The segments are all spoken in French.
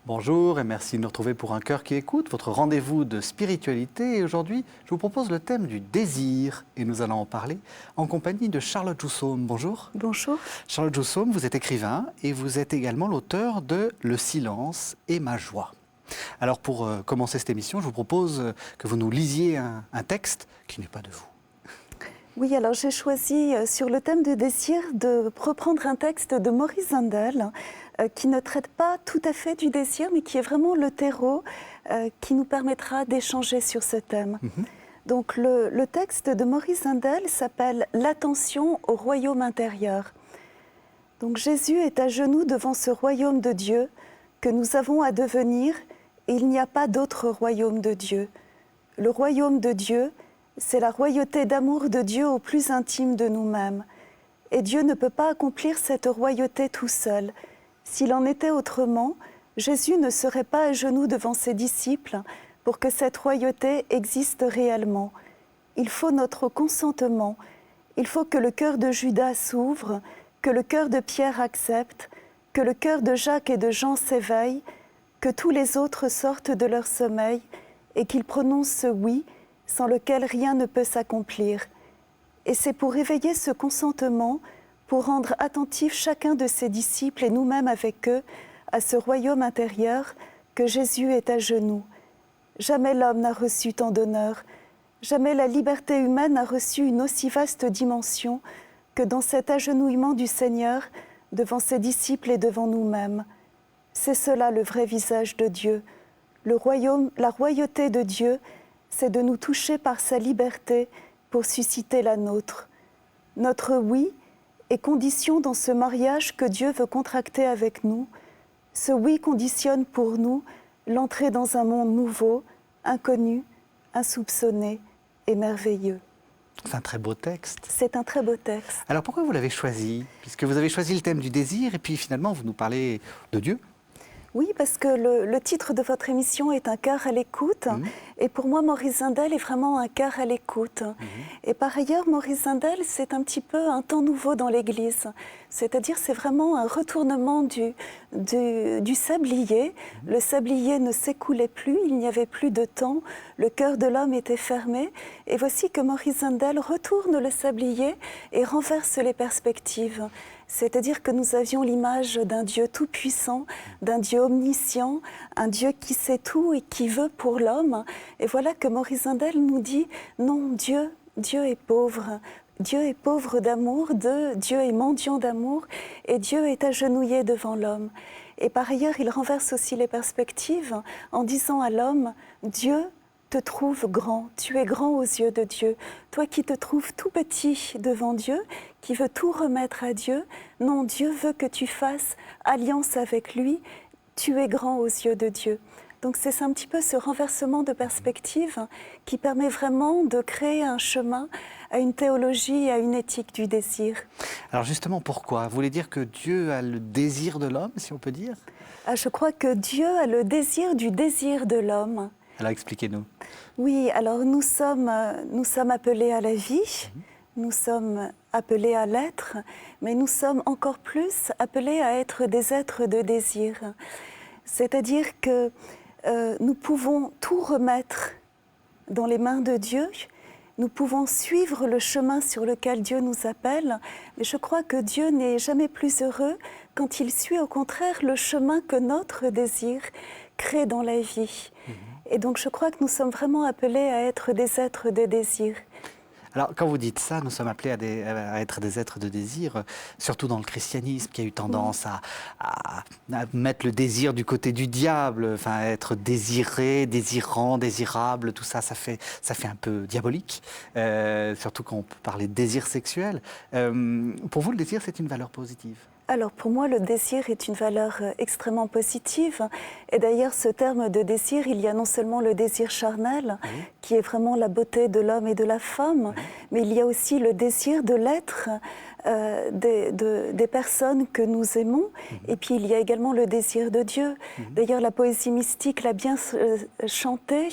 Bonjour et merci de nous retrouver pour Un cœur qui écoute, votre rendez-vous de spiritualité. Et aujourd'hui, je vous propose le thème du désir et nous allons en parler en compagnie de Charlotte Joussaum. Bonjour. Bonjour. Charlotte Joussaum, vous êtes écrivain et vous êtes également l'auteur de Le silence et ma joie. Alors pour commencer cette émission, je vous propose que vous nous lisiez un texte qui n'est pas de vous. Oui, alors j'ai choisi sur le thème du désir de reprendre un texte de Maurice Zundel qui ne traite pas tout à fait du désir, mais qui est vraiment le terreau qui nous permettra d'échanger sur ce thème. Donc le texte de Maurice Zundel s'appelle « L'attention au royaume intérieur ». Donc Jésus est à genoux devant ce royaume de Dieu que nous avons à devenir et il n'y a pas d'autre royaume de Dieu. Le royaume de Dieu, c'est la royauté d'amour de Dieu au plus intime de nous-mêmes. Et Dieu ne peut pas accomplir cette royauté tout seul. S'il en était autrement, Jésus ne serait pas à genoux devant ses disciples pour que cette royauté existe réellement. Il faut notre consentement. Il faut que le cœur de Judas s'ouvre, que le cœur de Pierre accepte, que le cœur de Jacques et de Jean s'éveille, que tous les autres sortent de leur sommeil et qu'ils prononcent ce oui sans lequel rien ne peut s'accomplir. Et c'est pour éveiller ce consentement, pour rendre attentif chacun de ses disciples et nous-mêmes avec eux à ce royaume intérieur que Jésus est à genoux. Jamais l'homme n'a reçu tant d'honneur, jamais la liberté humaine n'a reçu une aussi vaste dimension que dans cet agenouillement du Seigneur devant ses disciples et devant nous-mêmes. C'est cela le vrai visage de Dieu. Le royaume, la royauté de Dieu, c'est de nous toucher par sa liberté pour susciter la nôtre. Notre oui est condition dans ce mariage que Dieu veut contracter avec nous. Ce oui conditionne pour nous l'entrée dans un monde nouveau, inconnu, insoupçonné et merveilleux. C'est un très beau texte. C'est un très beau texte. Alors pourquoi vous l'avez choisi? Puisque vous avez choisi le thème du désir et puis finalement vous nous parlez de Dieu. Oui, parce que le titre de votre émission est « Un cœur à l'écoute ». Et pour moi, Maurice Zundel est vraiment un cœur à l'écoute. Et par ailleurs, Maurice Zundel, c'est un petit peu un temps nouveau dans l'Église. C'est-à-dire, c'est vraiment un retournement du sablier. Le sablier ne s'écoulait plus, il n'y avait plus de temps. Le cœur de l'homme était fermé. Et voici que Maurice Zundel retourne le sablier et renverse les perspectives. C'est-à-dire que nous avions l'image d'un Dieu tout-puissant, d'un Dieu omniscient, un Dieu qui sait tout et qui veut pour l'homme. Et voilà que Maurice Zundel nous dit « Non, Dieu est pauvre. Dieu est pauvre d'amour, Dieu est mendiant d'amour et Dieu est agenouillé devant l'homme. » Et par ailleurs, il renverse aussi les perspectives en disant à l'homme « Dieu te trouve grand, tu es grand aux yeux de Dieu. Toi qui te trouves tout petit devant Dieu, qui veut tout remettre à Dieu, non, Dieu veut que tu fasses alliance avec lui, tu es grand aux yeux de Dieu. » Donc c'est un petit peu ce renversement de perspective qui permet vraiment de créer un chemin à une théologie et à une éthique du désir. Alors justement, pourquoi? Vous voulez dire que Dieu a le désir de l'homme, si on peut dire? Je crois que Dieu a le désir du désir de l'homme. Alors expliquez-nous. Oui, alors nous sommes appelés à la vie, nous sommes appelés à l'être, mais nous sommes encore plus appelés à être des êtres de désir. C'est-à-dire que nous pouvons tout remettre dans les mains de Dieu, nous pouvons suivre le chemin sur lequel Dieu nous appelle, mais je crois que Dieu n'est jamais plus heureux quand il suit au contraire le chemin que notre désir crée dans la vie. Et donc je crois que nous sommes vraiment appelés à être des êtres de désir. Alors, quand vous dites ça, nous sommes appelés à être des êtres de désir, surtout dans le christianisme, qui a eu tendance à mettre le désir du côté du diable, enfin, être désiré, désirant, désirable, tout ça, ça fait un peu diabolique, surtout quand on peut parler de désir sexuel. Pour vous, le désir, c'est une valeur positive? Alors pour moi, le désir est une valeur extrêmement positive. Et d'ailleurs, ce terme de désir, il y a non seulement le désir charnel, qui est vraiment la beauté de l'homme et de la femme, mais il y a aussi le désir de l'être des personnes que nous aimons. Et puis il y a également le désir de Dieu. D'ailleurs, la poésie mystique l'a bien chanté.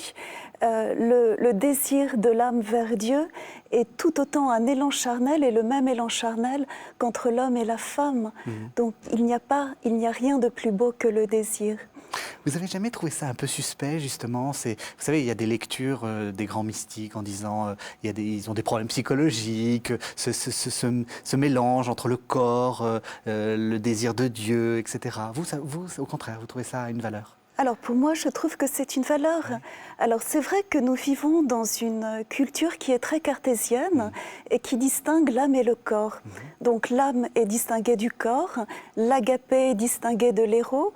Le désir de l'âme vers Dieu est tout autant un élan charnel et le même élan charnel qu'entre l'homme et la femme. Donc il n'y a rien de plus beau que le désir. Vous avez jamais trouvé ça un peu suspect, justement? Vous savez, il y a des lectures des grands mystiques en disant ils ont des problèmes psychologiques, ce mélange entre le corps, le désir de Dieu, etc. Vous, au contraire, vous trouvez ça une valeur? Alors pour moi, je trouve que c'est une valeur. Oui. Alors c'est vrai que nous vivons dans une culture qui est très cartésienne et qui distingue l'âme et le corps. Donc l'âme est distinguée du corps, l'agapé est distingué de l'éros,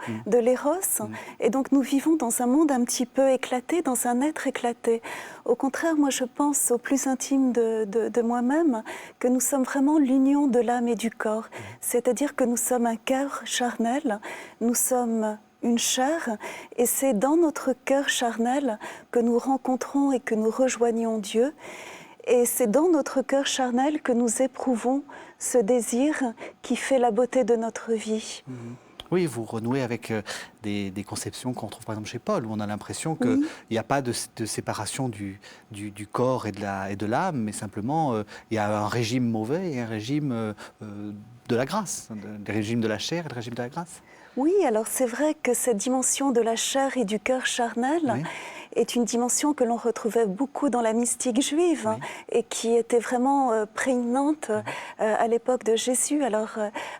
et donc nous vivons dans un monde un petit peu éclaté, dans un être éclaté. Au contraire, moi je pense au plus intime de moi-même que nous sommes vraiment l'union de l'âme et du corps. C'est-à-dire que nous sommes un cœur charnel, nous sommes une chair, et c'est dans notre cœur charnel que nous rencontrons et que nous rejoignons Dieu. Et c'est dans notre cœur charnel que nous éprouvons ce désir qui fait la beauté de notre vie. Oui, vous renouez avec des conceptions qu'on trouve par exemple chez Paul, où on a l'impression qu'il n'y a pas de séparation du corps et de l'âme, mais simplement il y a un régime mauvais et un régime de la grâce, le régime de la chair et le régime de la grâce. Oui, alors c'est vrai que cette dimension de la chair et du cœur charnel est une dimension que l'on retrouvait beaucoup dans la mystique juive et qui était vraiment prégnante à l'époque de Jésus. Alors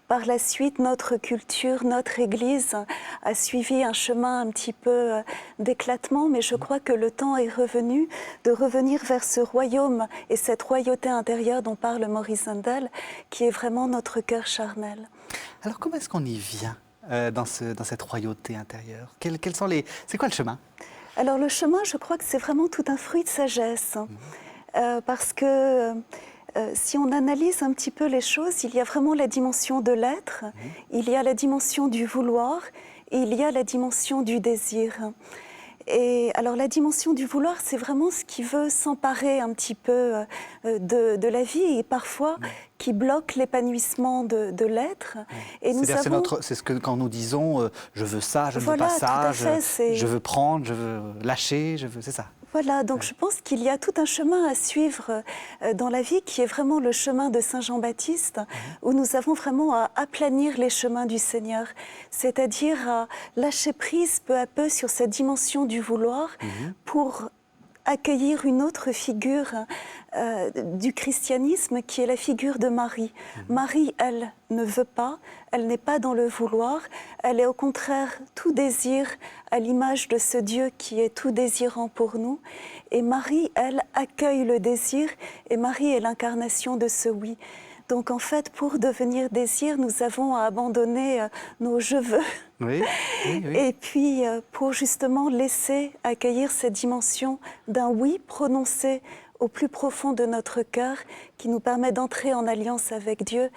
par la suite, notre culture, notre Église a suivi un chemin un petit peu d'éclatement, mais je crois que le temps est revenu de revenir vers ce royaume et cette royauté intérieure dont parle Maurice Zundel, qui est vraiment notre cœur charnel. Alors comment est-ce qu'on y vient dans cette royauté intérieure? C'est quoi le chemin? Alors le chemin, je crois que c'est vraiment tout un fruit de sagesse. Parce que si on analyse un petit peu les choses, il y a vraiment la dimension de l'être, il y a la dimension du vouloir et il y a la dimension du désir. Et alors la dimension du vouloir, c'est vraiment ce qui veut s'emparer un petit peu de la vie et parfois qui bloque l'épanouissement de l'être. Et c'est ce que quand nous disons je veux ça, je ne veux pas ça, je veux prendre, je veux lâcher, c'est ça. Voilà, donc je pense qu'il y a tout un chemin à suivre dans la vie qui est vraiment le chemin de Saint Jean-Baptiste, où nous avons vraiment à aplanir les chemins du Seigneur, c'est-à-dire à lâcher prise peu à peu sur cette dimension du vouloir pour accueillir une autre figure du christianisme qui est la figure de Marie. Marie, elle ne veut pas, elle n'est pas dans le vouloir, elle est au contraire tout désir à l'image de ce Dieu qui est tout désirant pour nous. Et Marie, elle, accueille le désir et Marie est l'incarnation de ce oui. Donc en fait, pour devenir désir, nous avons à abandonner nos je veux. Oui. Et puis pour justement laisser accueillir cette dimension d'un oui prononcé au plus profond de notre cœur qui nous permet d'entrer en alliance avec Dieu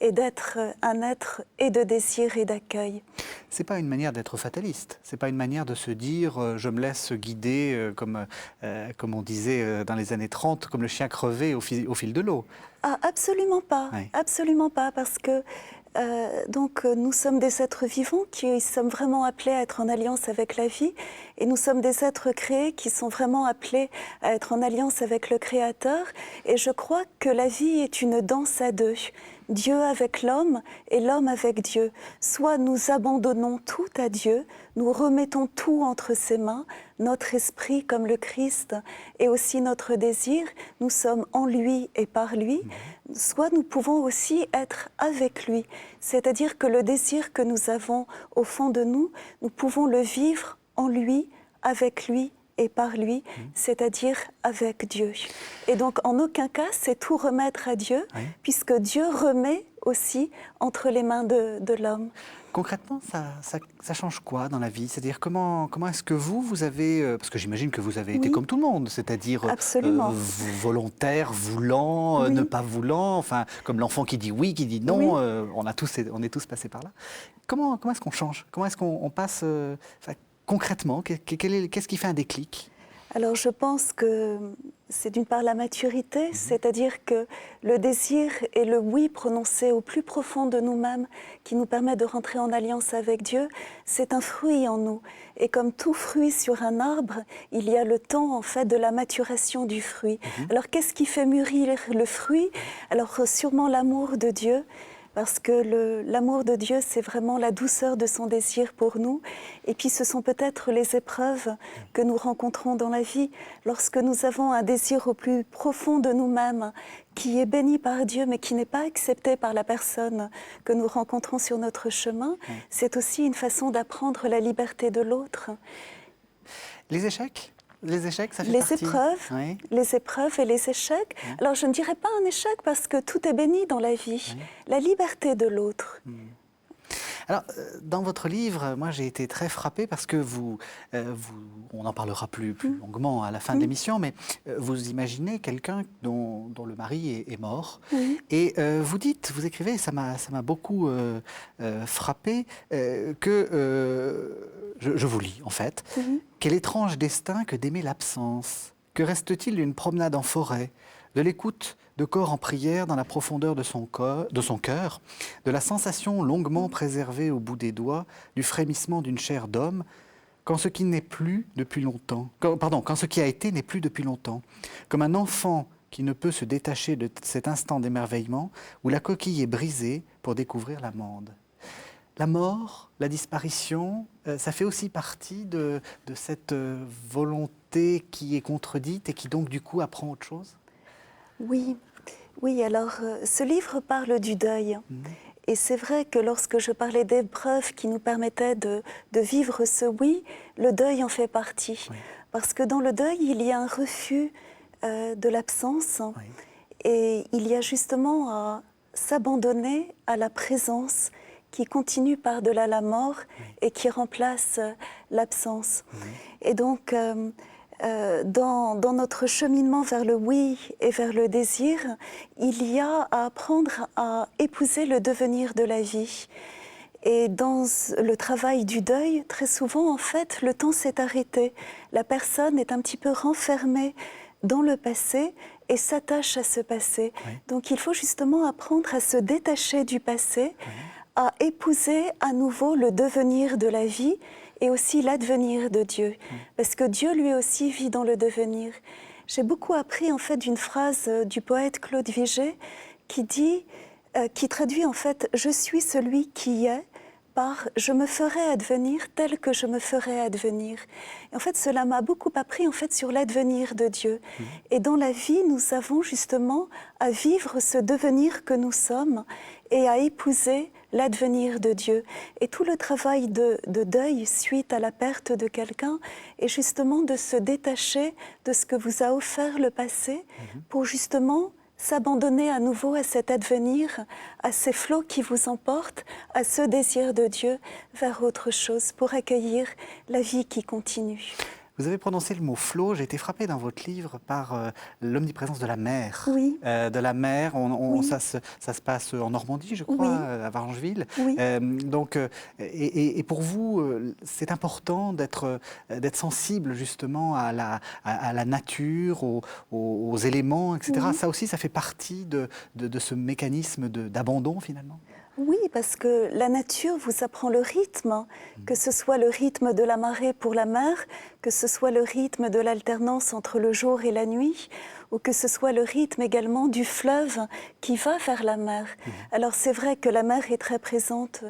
et d'être un être et de désir et d'accueil. C'est pas une manière d'être fataliste, c'est pas une manière de se dire je me laisse guider comme on disait dans les années 30, comme le chien crevé au fil de l'eau. Ah, absolument pas, absolument pas, parce que donc nous sommes des êtres vivants qui sommes vraiment appelés à être en alliance avec la vie et nous sommes des êtres créés qui sont vraiment appelés à être en alliance avec le Créateur et je crois que la vie est une danse à deux. Dieu avec l'homme et l'homme avec Dieu. Soit nous abandonnons tout à Dieu, nous remettons tout entre ses mains, notre esprit comme le Christ et aussi notre désir, nous sommes en lui et par lui. Soit nous pouvons aussi être avec lui, c'est-à-dire que le désir que nous avons au fond de nous, nous pouvons le vivre en lui, avec lui et par lui, c'est-à-dire avec Dieu. Et donc en aucun cas, c'est tout remettre à Dieu, puisque Dieu remet aussi entre les mains de l'homme. Concrètement, ça change quoi dans la vie? C'est-à-dire comment est-ce que vous avez... Parce que j'imagine que vous avez été comme tout le monde, c'est-à-dire volontaire, voulant, ne pas voulant, enfin, comme l'enfant qui dit oui, qui dit non, on est tous passés par là. Comment est-ce qu'on change? Comment est-ce qu'on passe... concrètement, qu'est-ce qui fait un déclic? Alors je pense que c'est d'une part la maturité, c'est-à-dire que le désir et le oui prononcé au plus profond de nous-mêmes qui nous permet de rentrer en alliance avec Dieu, c'est un fruit en nous. Et comme tout fruit sur un arbre, il y a le temps en fait de la maturation du fruit. Alors qu'est-ce qui fait mûrir le fruit? Alors sûrement l'amour de Dieu, parce que l'amour de Dieu, c'est vraiment la douceur de son désir pour nous. Et puis ce sont peut-être les épreuves que nous rencontrons dans la vie, lorsque nous avons un désir au plus profond de nous-mêmes, qui est béni par Dieu, mais qui n'est pas accepté par la personne que nous rencontrons sur notre chemin. C'est aussi une façon d'apprendre la liberté de l'autre. Les échecs, ça fait les partie. épreuves, Oui. les épreuves et les échecs. Oui. Alors je ne dirais pas un échec parce que tout est béni dans la vie. Oui. La liberté de l'autre. Alors, dans votre livre, moi j'ai été très frappé parce que on en parlera plus longuement à la fin de l'émission, mais vous imaginez quelqu'un dont le mari est mort. Et vous écrivez, ça m'a beaucoup frappé, que, je vous lis en fait, quel étrange destin que d'aimer l'absence. Que reste-t-il d'une promenade en forêt, de l'écoute de corps en prière dans la profondeur de son cœur, de la sensation longuement préservée au bout des doigts, du frémissement d'une chair d'homme, quand ce qui n'est plus depuis longtemps, quand ce qui a été n'est plus depuis longtemps, comme un enfant qui ne peut se détacher de cet instant d'émerveillement où la coquille est brisée pour découvrir l'amande. La mort, la disparition, ça fait aussi partie de cette volonté qui est contredite et qui donc du coup apprend autre chose ? Oui, alors ce livre parle du deuil. Et c'est vrai que lorsque je parlais d'épreuves qui nous permettaient de vivre ce oui, le deuil en fait partie. Oui. Parce que dans le deuil, il y a un refus de l'absence. Oui. Et il y a justement à s'abandonner à la présence qui continue par-delà la mort et qui remplace l'absence. Et donc, dans notre cheminement vers le oui et vers le désir, il y a à apprendre à épouser le devenir de la vie. Et dans le travail du deuil, très souvent, en fait, le temps s'est arrêté. La personne est un petit peu renfermée dans le passé et s'attache à ce passé. Oui. Donc il faut justement apprendre à se détacher du passé, à épouser à nouveau le devenir de la vie et aussi l'advenir de Dieu. Parce que Dieu, lui aussi, vit dans le devenir. J'ai beaucoup appris, en fait, d'une phrase du poète Claude Vigée qui dit, qui traduit, en fait, « Je suis celui qui est » par « Je me ferai advenir tel que je me ferai advenir ». Et en fait, cela m'a beaucoup appris, en fait, sur l'advenir de Dieu. Et dans la vie, nous avons justement à vivre ce devenir que nous sommes et à épouser l'advenir de Dieu. Et tout le travail de deuil suite à la perte de quelqu'un est justement de se détacher de ce que vous a offert le passé pour justement s'abandonner à nouveau à cet advenir, à ces flots qui vous emportent, à ce désir de Dieu vers autre chose pour accueillir la vie qui continue. Vous avez prononcé le mot flot. J'ai été frappée dans votre livre par l'omniprésence de la mer. Oui. De la mer, oui. ça se passe en Normandie, je crois, à Varengeville. Oui. Donc, et pour vous, c'est important d'être sensible justement à la nature, aux éléments, etc. Ça aussi, ça fait partie de ce mécanisme d'abandon finalement. Oui, parce que la nature vous apprend le rythme, que ce soit le rythme de la marée pour la mer, que ce soit le rythme de l'alternance entre le jour et la nuit, ou que ce soit le rythme également du fleuve qui va vers la mer. Alors c'est vrai que la mer est très présente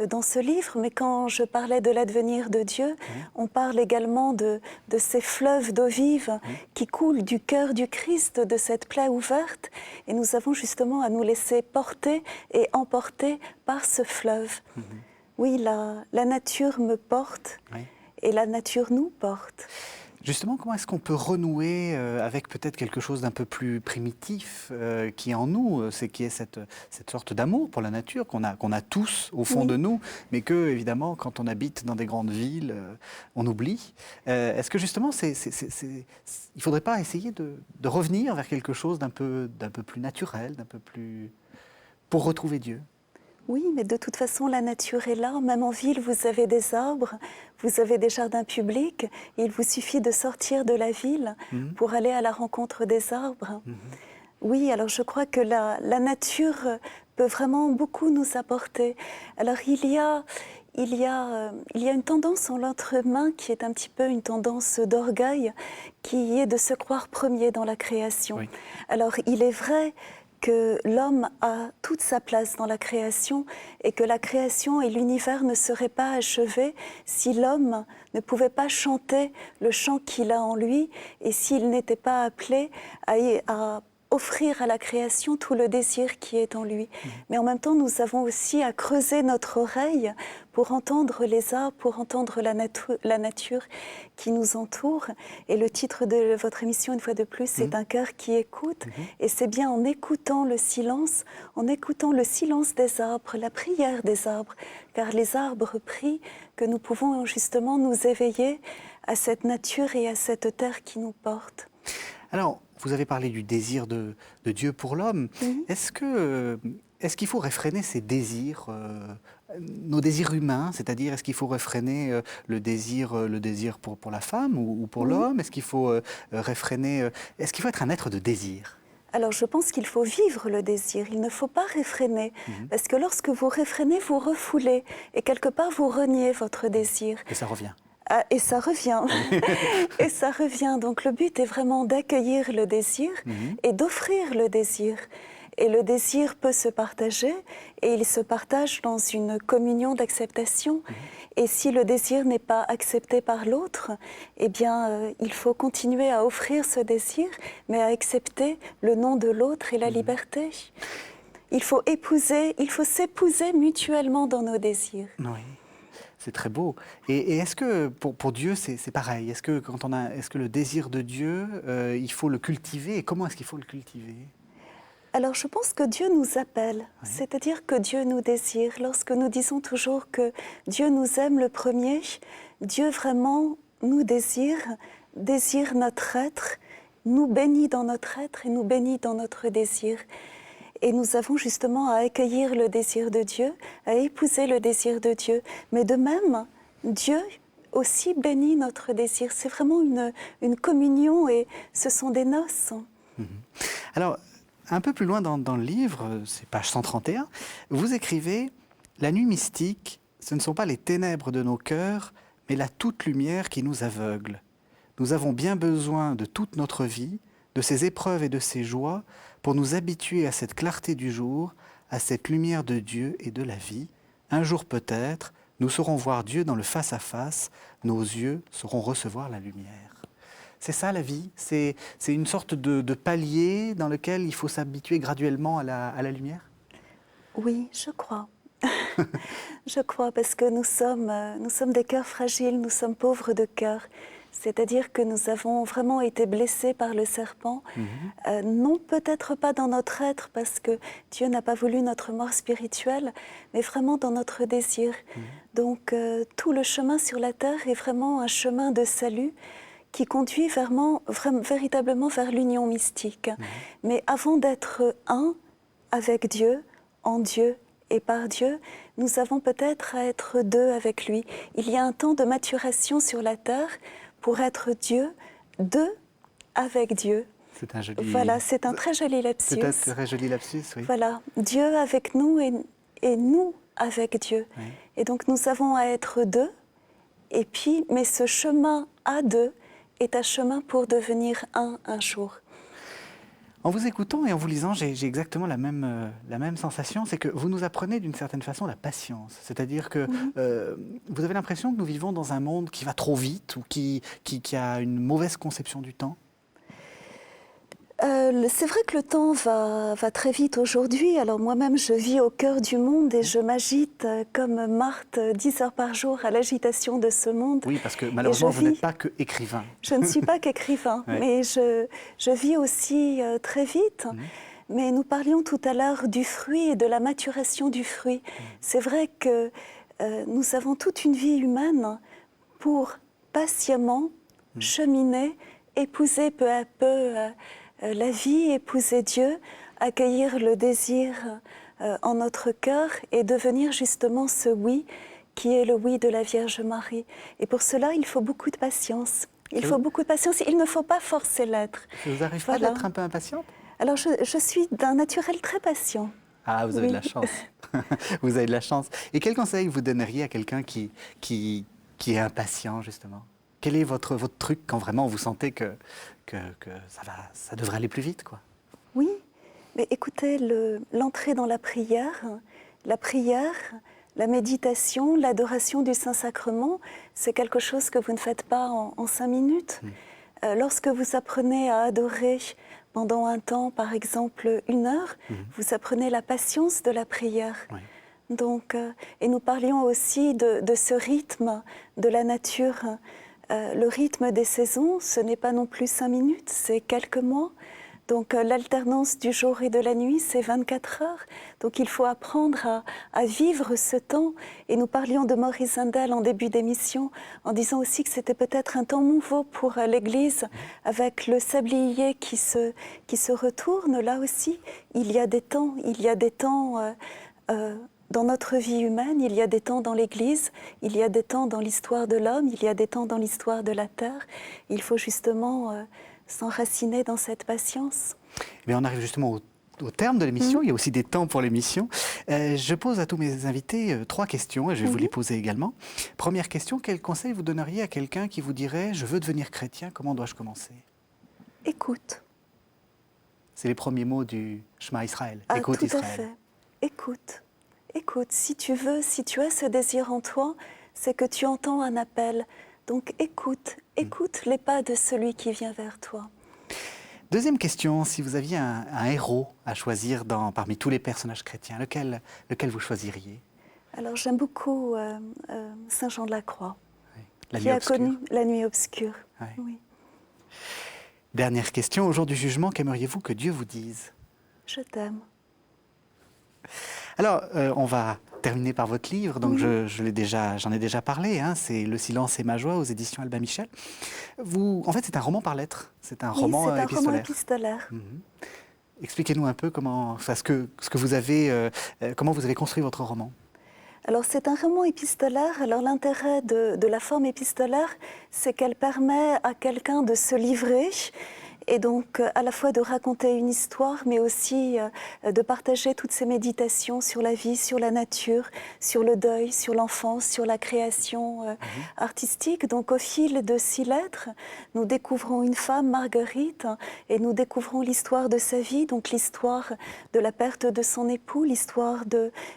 dans ce livre, mais quand je parlais de l'advenir de Dieu, on parle également de ces fleuves d'eau vive qui coulent du cœur du Christ, de cette plaie ouverte, et nous avons justement à nous laisser porter et emporter par ce fleuve. Oui, la nature me porte et la nature nous porte. Justement, comment est-ce qu'on peut renouer avec peut-être quelque chose d'un peu plus primitif qui est en nous, qui est cette sorte d'amour pour la nature qu'on a tous au fond de nous, mais que, évidemment, quand on habite dans des grandes villes, on oublie. Est-ce que justement, il ne faudrait pas essayer de revenir vers quelque chose d'un peu plus naturel, pour retrouver Dieu ? Oui, mais de toute façon, la nature est là. Même en ville, vous avez des arbres, vous avez des jardins publics. Il vous suffit de sortir de la ville pour aller à la rencontre des arbres. Oui, alors je crois que la nature peut vraiment beaucoup nous apporter. Alors il y a une tendance en l'être humain qui est un petit peu une tendance d'orgueil, qui est de se croire premier dans la création. Oui. Alors il est vrai que l'homme a toute sa place dans la création et que la création et l'univers ne seraient pas achevés si l'homme ne pouvait pas chanter le chant qu'il a en lui et s'il n'était pas appelé à offrir à la création tout le désir qui est en lui. Mais en même temps, nous avons aussi à creuser notre oreille pour entendre les arbres, pour entendre la nature qui nous entoure. Et le titre de votre émission, une fois de plus, c'est Un cœur qui écoute. Et c'est bien en écoutant le silence des arbres, la prière des arbres, car les arbres prient, que nous pouvons justement nous éveiller à cette nature et à cette terre qui nous porte. Alors, vous avez parlé du désir de Dieu pour l'homme. Est-ce qu'il faut réfréner ces désirs, nos désirs humains, c'est-à-dire est-ce qu'il faut réfréner le désir pour la femme ou pour l'homme? Est-ce qu'il faut réfréner, est-ce qu'il faut être un être de désir? Alors je pense qu'il faut vivre le désir, il ne faut pas réfréner, parce que lorsque vous réfrénez, vous refoulez, et quelque part vous reniez votre désir. Et ça revient. Ah, et ça revient. Et ça revient. Donc le but est vraiment d'accueillir le désir et d'offrir le désir. Et le désir peut se partager et il se partage dans une communion d'acceptation. Et si le désir n'est pas accepté par l'autre, eh bien, il faut continuer à offrir ce désir, mais à accepter le nom de l'autre et la liberté. Il faut s'épouser mutuellement dans nos désirs. Oui. C'est très beau. Et est-ce que pour Dieu, c'est pareil? Est-ce que le désir de Dieu, il faut le cultiver? Et comment est-ce qu'il faut le cultiver? Alors je pense que Dieu nous appelle, c'est-à-dire que Dieu nous désire. Lorsque nous disons toujours que Dieu nous aime le premier, Dieu vraiment nous désire notre être, nous bénit dans notre être et nous bénit dans notre désir. Et nous avons justement à accueillir le désir de Dieu, à épouser le désir de Dieu. Mais de même, Dieu aussi bénit notre désir. C'est vraiment une communion et ce sont des noces. Alors, un peu plus loin dans le livre, c'est page 131, vous écrivez « La nuit mystique, ce ne sont pas les ténèbres de nos cœurs, mais la toute lumière qui nous aveugle. Nous avons bien besoin de toute notre vie, de ces épreuves et de ces joies, pour nous habituer à cette clarté du jour, à cette lumière de Dieu et de la vie. Un jour peut-être, nous saurons voir Dieu dans le face-à-face, nos yeux sauront recevoir la lumière. » C'est ça la vie? C'est une sorte de palier dans lequel il faut s'habituer graduellement à la lumière? Oui, je crois. Je crois, parce que nous sommes des cœurs fragiles, nous sommes pauvres de cœur. C'est-à-dire que nous avons vraiment été blessés par le serpent, non peut-être pas dans notre être, parce que Dieu n'a pas voulu notre mort spirituelle, mais vraiment dans notre désir. Donc tout le chemin sur la terre est vraiment un chemin de salut qui conduit véritablement vers l'union mystique. Mais avant d'être un avec Dieu, en Dieu et par Dieu, nous avons peut-être à être deux avec lui. Il y a un temps de maturation sur la terre pour être Dieu, deux avec Dieu. C'est un joli... Voilà, c'est un très joli lapsus. C'est un très joli lapsus, oui. Voilà, Dieu avec nous et nous avec Dieu. Oui. Et donc nous avons à être deux, et puis, mais ce chemin à deux est un chemin pour devenir un jour. En vous écoutant et en vous lisant, j'ai exactement la même sensation, c'est que vous nous apprenez d'une certaine façon la patience. C'est-à-dire que vous avez l'impression que nous vivons dans un monde qui va trop vite ou qui a une mauvaise conception du temps? C'est vrai que le temps va très vite aujourd'hui. Alors moi-même, je vis au cœur du monde et je m'agite comme Marthe 10 heures par jour à l'agitation de ce monde. Oui, parce que malheureusement, vous n'êtes pas que écrivain. Je ne suis pas qu'écrivain, mais je vis aussi très vite. Mais nous parlions tout à l'heure du fruit et de la maturation du fruit. C'est vrai que nous avons toute une vie humaine pour patiemment cheminer, épouser peu à peu la vie, épouser Dieu, accueillir le désir en notre cœur et devenir justement ce oui qui est le oui de la Vierge Marie. Et pour cela, il faut beaucoup de patience. Il faut beaucoup de patience. Il ne faut pas forcer l'être. Ça vous arrive pas d'être un peu impatiente? Alors, je suis d'un naturel très patient. Ah, vous avez de la chance. Vous avez de la chance. Et quel conseil vous donneriez à quelqu'un qui est impatient, justement? Quel est votre truc quand vraiment vous sentez que ça devrait aller plus vite, quoi? Oui, Mais écoutez, l'entrée dans la prière, la méditation, l'adoration du Saint-Sacrement, c'est quelque chose que vous ne faites pas en 5 minutes. Lorsque vous apprenez à adorer pendant un temps, par exemple 1 heure, vous apprenez la patience de la prière. Oui. Donc, et nous parlions aussi de ce rythme de la nature. Le rythme des saisons, ce n'est pas non plus 5 minutes, c'est quelques mois. Donc l'alternance du jour et de la nuit, c'est 24 heures. Donc il faut apprendre à vivre ce temps. Et nous parlions de Maurice Zindel en début d'émission, en disant aussi que c'était peut-être un temps nouveau pour l'Église, avec le sablier qui se retourne. Là aussi, il y a des temps, dans notre vie humaine, il y a des temps dans l'Église, il y a des temps dans l'histoire de l'homme, il y a des temps dans l'histoire de la terre. Il faut justement s'enraciner dans cette patience. Mais on arrive justement au terme de l'émission. Il y a aussi des temps pour l'émission. Je pose à tous mes invités 3 questions et je vais vous les poser également. Première question, quel conseil vous donneriez à quelqu'un qui vous dirait « je veux devenir chrétien, comment dois-je commencer ?» Écoute. C'est les premiers mots du Shema Israël. Ah, Écoute tout Israël. à fait. Écoute. Écoute, si tu as ce désir en toi, c'est que tu entends un appel. Donc écoute les pas de celui qui vient vers toi. Deuxième question, si vous aviez un héros à choisir parmi tous les personnages chrétiens, lequel vous choisiriez? Alors j'aime beaucoup Saint Jean de la Croix, oui. qui a connu la nuit obscure. Oui. Oui. Dernière question, au jour du jugement, qu'aimeriez-vous que Dieu vous dise? Je t'aime. Alors, on va terminer par votre livre, donc j'en ai déjà parlé, hein, c'est Le silence et ma joie aux éditions Albin Michel. En fait, c'est un roman par lettres, c'est un roman épistolaire. Expliquez-nous un peu comment vous avez construit votre roman. Alors c'est un roman épistolaire. Alors l'intérêt de la forme épistolaire, c'est qu'elle permet à quelqu'un de se livrer et donc à la fois de raconter une histoire, mais aussi de partager toutes ses méditations sur la vie, sur la nature, sur le deuil, sur l'enfance, sur la création artistique. Donc au fil de 6 lettres, nous découvrons une femme, Marguerite, et nous découvrons l'histoire de sa vie, donc l'histoire de la perte de son époux, l'histoire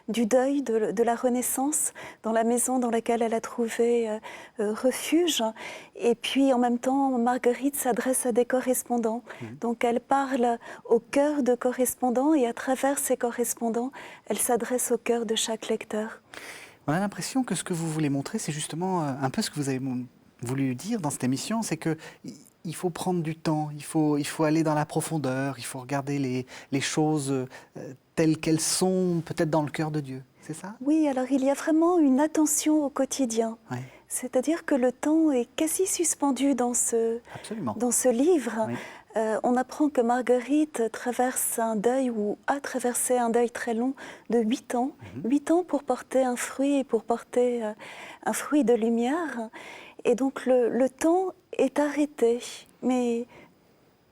du deuil, de la Renaissance, dans la maison dans laquelle elle a trouvé refuge. Et puis en même temps, Marguerite s'adresse à des correspondants. Donc elle parle au cœur de correspondants et à travers ces correspondants, elle s'adresse au cœur de chaque lecteur. On a l'impression que ce que vous voulez montrer, c'est justement un peu ce que vous avez voulu dire dans cette émission, c'est qu'il faut prendre du temps, il faut aller dans la profondeur, il faut regarder les choses telles qu'elles sont, peut-être dans le cœur de Dieu. C'est ça? Oui, alors il y a vraiment une attention au quotidien. Oui. C'est-à-dire que le temps est quasi suspendu dans ce livre. Oui. On apprend que Marguerite traverse un deuil ou a traversé un deuil très long de 8 ans. 8 ans pour porter un fruit et pour porter un fruit de lumière. Et donc le temps est arrêté. Mais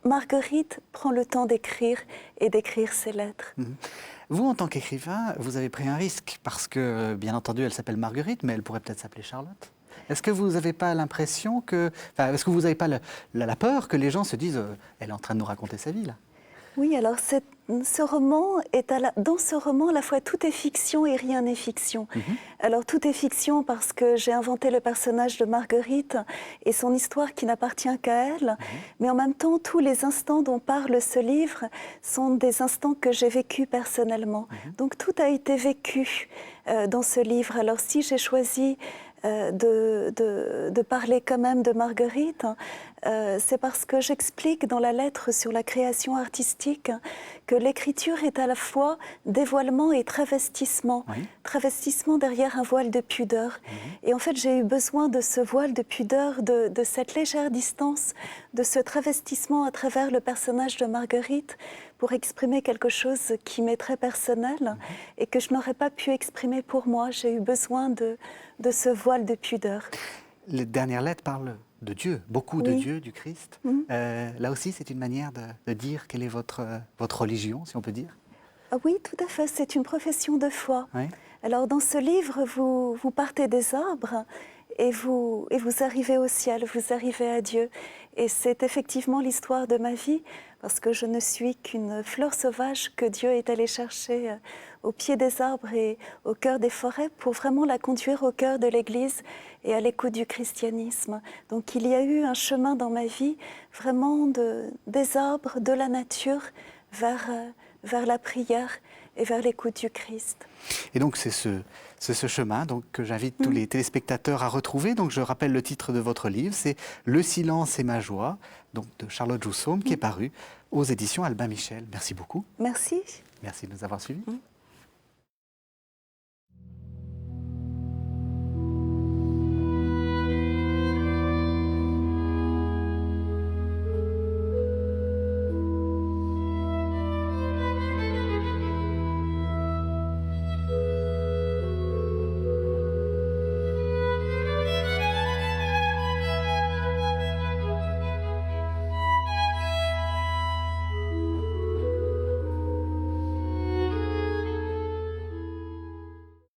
Marguerite prend le temps d'écrire et d'écrire ses lettres. Vous, en tant qu'écrivain, vous avez pris un risque parce que, bien entendu, elle s'appelle Marguerite, mais elle pourrait peut-être s'appeler Charlotte. Est-ce que vous n'avez pas l'impression est-ce que vous n'avez pas la peur que les gens se disent elle est en train de nous raconter sa vie, là? Oui, alors dans ce roman, à la fois tout est fiction et rien n'est fiction. Alors tout est fiction parce que j'ai inventé le personnage de Marguerite et son histoire qui n'appartient qu'à elle, mais en même temps, tous les instants dont parle ce livre sont des instants que j'ai vécus personnellement. Donc tout a été vécu dans ce livre. Alors si j'ai choisi de parler quand même de Marguerite, c'est parce que j'explique dans la lettre sur la création artistique que l'écriture est à la fois dévoilement et travestissement. Travestissement derrière un voile de pudeur. Et en fait, j'ai eu besoin de ce voile de pudeur, de cette légère distance, de ce travestissement à travers le personnage de Marguerite pour exprimer quelque chose qui m'est très personnel et que je n'aurais pas pu exprimer pour moi. J'ai eu besoin de ce voile de pudeur. Les dernières lettres parlent de Dieu, beaucoup de Dieu, du Christ. Là aussi, c'est une manière de dire quelle est votre religion, si on peut dire. Ah oui, tout à fait, c'est une profession de foi. Oui. Alors dans ce livre, vous partez des arbres et vous arrivez au ciel, vous arrivez à Dieu. Et c'est effectivement l'histoire de ma vie. parce que je ne suis qu'une fleur sauvage que Dieu est allé chercher au pied des arbres et au cœur des forêts pour vraiment la conduire au cœur de l'Église et à l'écoute du christianisme. Donc il y a eu un chemin dans ma vie vraiment des arbres, de la nature vers la prière et vers l'écoute du Christ. Et donc c'est ce chemin donc, que j'invite tous les téléspectateurs à retrouver. Donc je rappelle le titre de votre livre, c'est Le silence et ma joie, donc de Charlotte Jousseaume, qui est paru aux éditions Albin Michel. Merci beaucoup. Merci. Merci de nous avoir suivis.